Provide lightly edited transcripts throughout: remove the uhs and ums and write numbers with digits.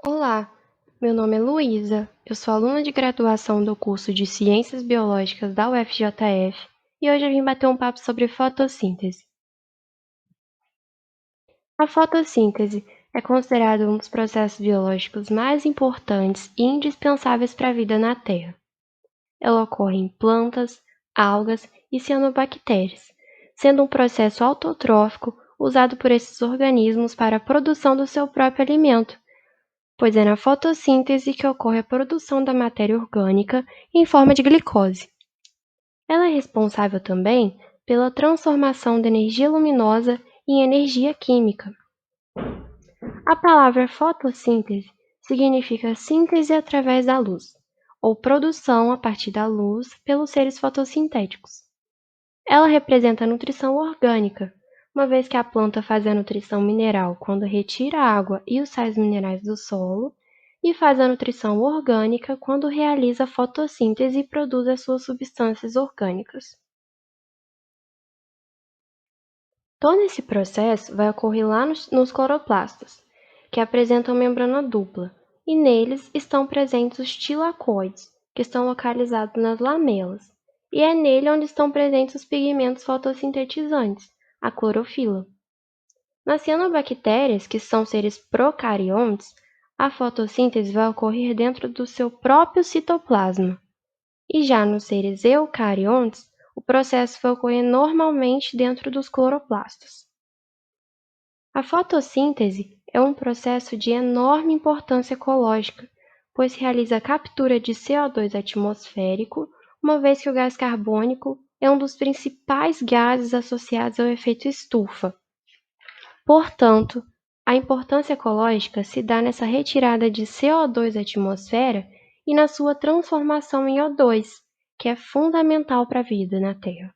Olá, meu nome é Luísa, eu sou aluna de graduação do curso de Ciências Biológicas da UFJF e hoje eu vim bater um papo sobre fotossíntese. A fotossíntese é considerada um dos processos biológicos mais importantes e indispensáveis para a vida na Terra. Ela ocorre em plantas, algas e cianobactérias, sendo um processo autotrófico usado por esses organismos para a produção do seu próprio alimento, pois é na fotossíntese que ocorre a produção da matéria orgânica em forma de glicose. Ela é responsável também pela transformação da energia luminosa em energia química. A palavra fotossíntese significa síntese através da luz, ou produção a partir da luz pelos seres fotossintéticos. Ela representa a nutrição orgânica, uma vez que a planta faz a nutrição mineral quando retira a água e os sais minerais do solo, e faz a nutrição orgânica quando realiza a fotossíntese e produz as suas substâncias orgânicas. Todo esse processo vai ocorrer lá nos cloroplastos, que apresentam membrana dupla, e neles estão presentes os tilacoides, que estão localizados nas lamelas, e é nele onde estão presentes os pigmentos fotossintetizantes, a clorofila. Nas cianobactérias, que são seres procariontes, a fotossíntese vai ocorrer dentro do seu próprio citoplasma. E já nos seres eucariontes, o processo vai ocorrer normalmente dentro dos cloroplastos. A fotossíntese é um processo de enorme importância ecológica, pois realiza a captura de CO2 atmosférico, uma vez que o gás carbônico é um dos principais gases associados ao efeito estufa. Portanto, a importância ecológica se dá nessa retirada de CO2 da atmosfera e na sua transformação em O2, que é fundamental para a vida na Terra.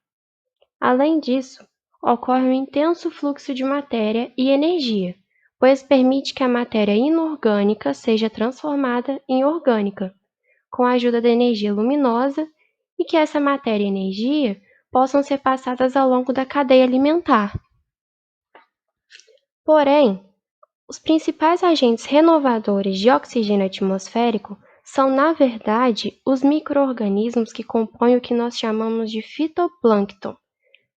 Além disso, ocorre um intenso fluxo de matéria e energia, pois permite que a matéria inorgânica seja transformada em orgânica, com a ajuda da energia luminosa, e que essa matéria e energia possam ser passadas ao longo da cadeia alimentar. Porém, os principais agentes renovadores de oxigênio atmosférico são, na verdade, os micro-organismos que compõem o que nós chamamos de fitoplâncton,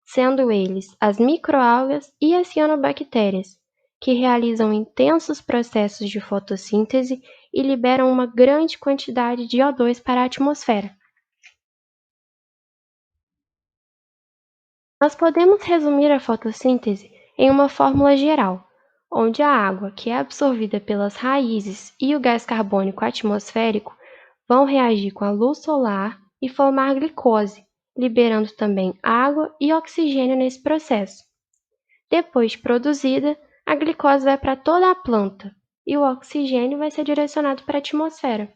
sendo eles as microalgas e as cianobactérias, que realizam intensos processos de fotossíntese e liberam uma grande quantidade de O2 para a atmosfera. Nós podemos resumir a fotossíntese em uma fórmula geral, onde a água, que é absorvida pelas raízes, e o gás carbônico atmosférico vão reagir com a luz solar e formar glicose, liberando também água e oxigênio nesse processo. Depois de produzida, a glicose vai para toda a planta e o oxigênio vai ser direcionado para a atmosfera.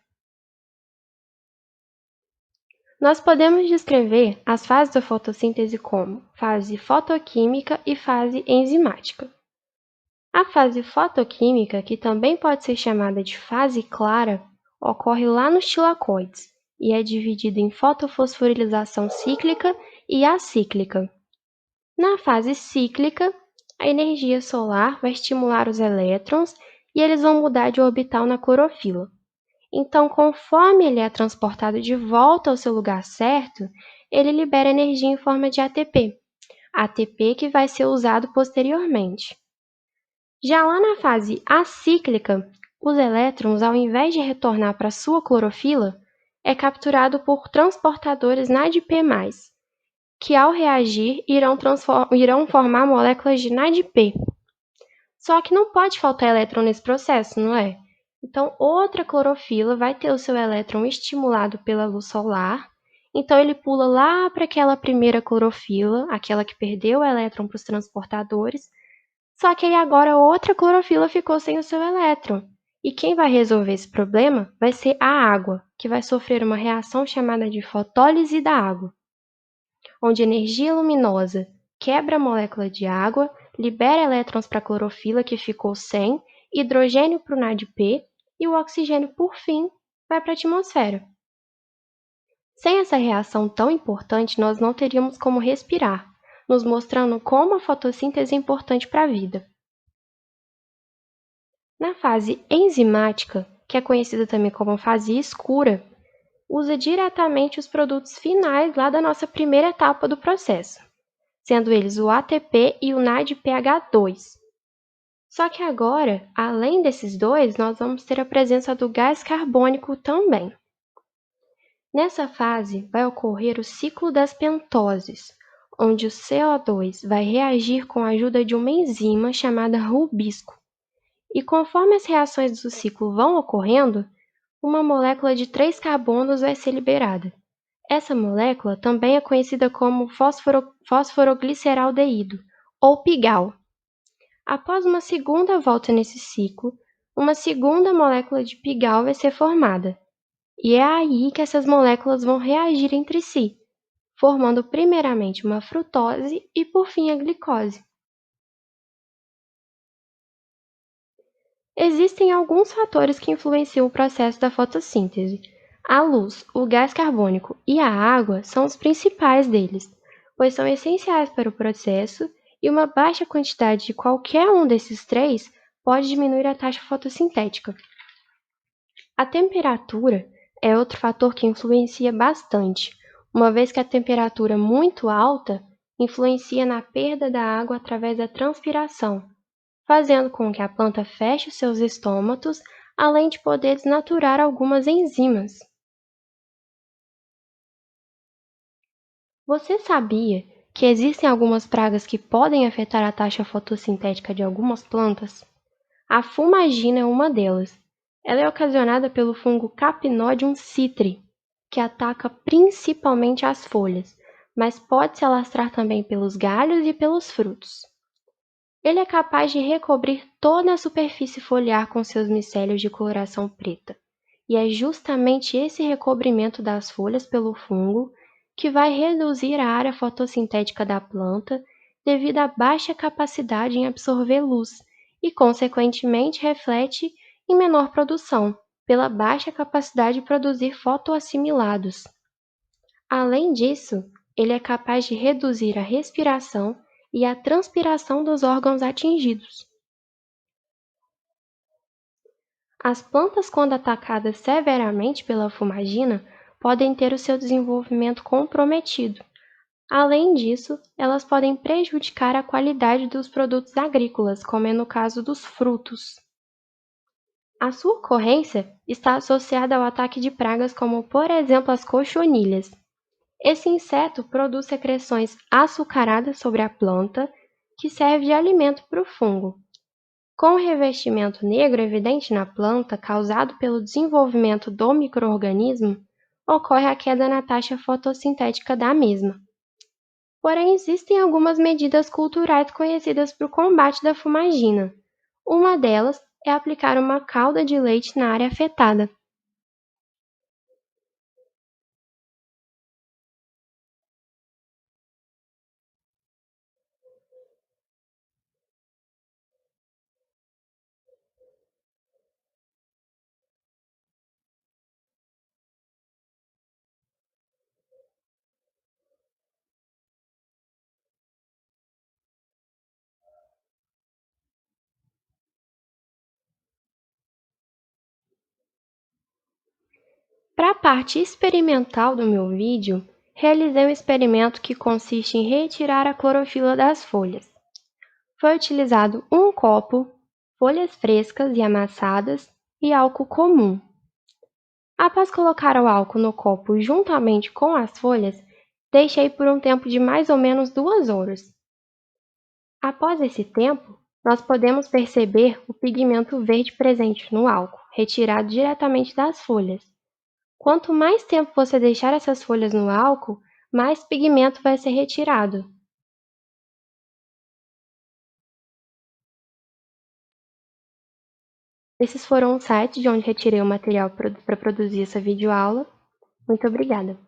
Nós podemos descrever as fases da fotossíntese como fase fotoquímica e fase enzimática. A fase fotoquímica, que também pode ser chamada de fase clara, ocorre lá nos tilacoides e é dividida em fotofosforilação cíclica e acíclica. Na fase cíclica, a energia solar vai estimular os elétrons e eles vão mudar de orbital na clorofila. Então, conforme ele é transportado de volta ao seu lugar certo, ele libera energia em forma de ATP, ATP que vai ser usado posteriormente. Já lá na fase acíclica, os elétrons, ao invés de retornar para sua clorofila, é capturado por transportadores NADP+, que ao reagir irão formar moléculas de NADP. Só que não pode faltar elétron nesse processo, não é? Então, outra clorofila vai ter o seu elétron estimulado pela luz solar, então ele pula lá para aquela primeira clorofila, aquela que perdeu o elétron para os transportadores, só que aí agora outra clorofila ficou sem o seu elétron. E quem vai resolver esse problema vai ser a água, que vai sofrer uma reação chamada de fotólise da água, onde a energia luminosa quebra a molécula de água, libera elétrons para a clorofila que ficou sem, hidrogênio para o NADP e o oxigênio, por fim, vai para a atmosfera. Sem essa reação tão importante, nós não teríamos como respirar, nos mostrando como a fotossíntese é importante para a vida. Na fase enzimática, que é conhecida também como fase escura, usa diretamente os produtos finais lá da nossa primeira etapa do processo, sendo eles o ATP e o NADPH2. Só que agora, além desses dois, nós vamos ter a presença do gás carbônico também. Nessa fase, vai ocorrer o ciclo das pentoses, onde o CO2 vai reagir com a ajuda de uma enzima chamada rubisco. E conforme as reações do ciclo vão ocorrendo, uma molécula de 3 carbonos vai ser liberada. Essa molécula também é conhecida como fosforogliceraldeído, ou pigal. Após uma segunda volta nesse ciclo, uma segunda molécula de pigal vai ser formada. E é aí que essas moléculas vão reagir entre si, formando primeiramente uma frutose e por fim a glicose. Existem alguns fatores que influenciam o processo da fotossíntese. A luz, o gás carbônico e a água são os principais deles, pois são essenciais para o processo e uma baixa quantidade de qualquer um desses três pode diminuir a taxa fotossintética. A temperatura é outro fator que influencia bastante, uma vez que a temperatura muito alta influencia na perda da água através da transpiração, fazendo com que a planta feche os seus estômatos, além de poder desnaturar algumas enzimas. Você sabia que existem algumas pragas que podem afetar a taxa fotossintética de algumas plantas? A fumagina é uma delas. Ela é ocasionada pelo fungo Capnodium citri, que ataca principalmente as folhas, mas pode se alastrar também pelos galhos e pelos frutos. Ele é capaz de recobrir toda a superfície foliar com seus micélios de coloração preta, e é justamente esse recobrimento das folhas pelo fungo que vai reduzir a área fotossintética da planta devido à baixa capacidade em absorver luz e, consequentemente, reflete em menor produção, pela baixa capacidade de produzir fotoassimilados. Além disso, ele é capaz de reduzir a respiração e a transpiração dos órgãos atingidos. As plantas, quando atacadas severamente pela fumagina, podem ter o seu desenvolvimento comprometido. Além disso, elas podem prejudicar a qualidade dos produtos agrícolas, como é no caso dos frutos. A sua ocorrência está associada ao ataque de pragas como, por exemplo, as cochonilhas. Esse inseto produz secreções açucaradas sobre a planta, que serve de alimento para o fungo. Com o revestimento negro evidente na planta, causado pelo desenvolvimento do micro-organismo, ocorre a queda na taxa fotossintética da mesma. Porém, existem algumas medidas culturais conhecidas para o combate da fumagina. Uma delas é aplicar uma calda de leite na área afetada. Para a parte experimental do meu vídeo, realizei um experimento que consiste em retirar a clorofila das folhas. Foi utilizado um copo, folhas frescas e amassadas e álcool comum. Após colocar o álcool no copo juntamente com as folhas, deixei por um tempo de mais ou menos 2 horas. Após esse tempo, nós podemos perceber o pigmento verde presente no álcool, retirado diretamente das folhas. Quanto mais tempo você deixar essas folhas no álcool, mais pigmento vai ser retirado. Esses foram os sites de onde retirei o material para produzir essa videoaula. Muito obrigada!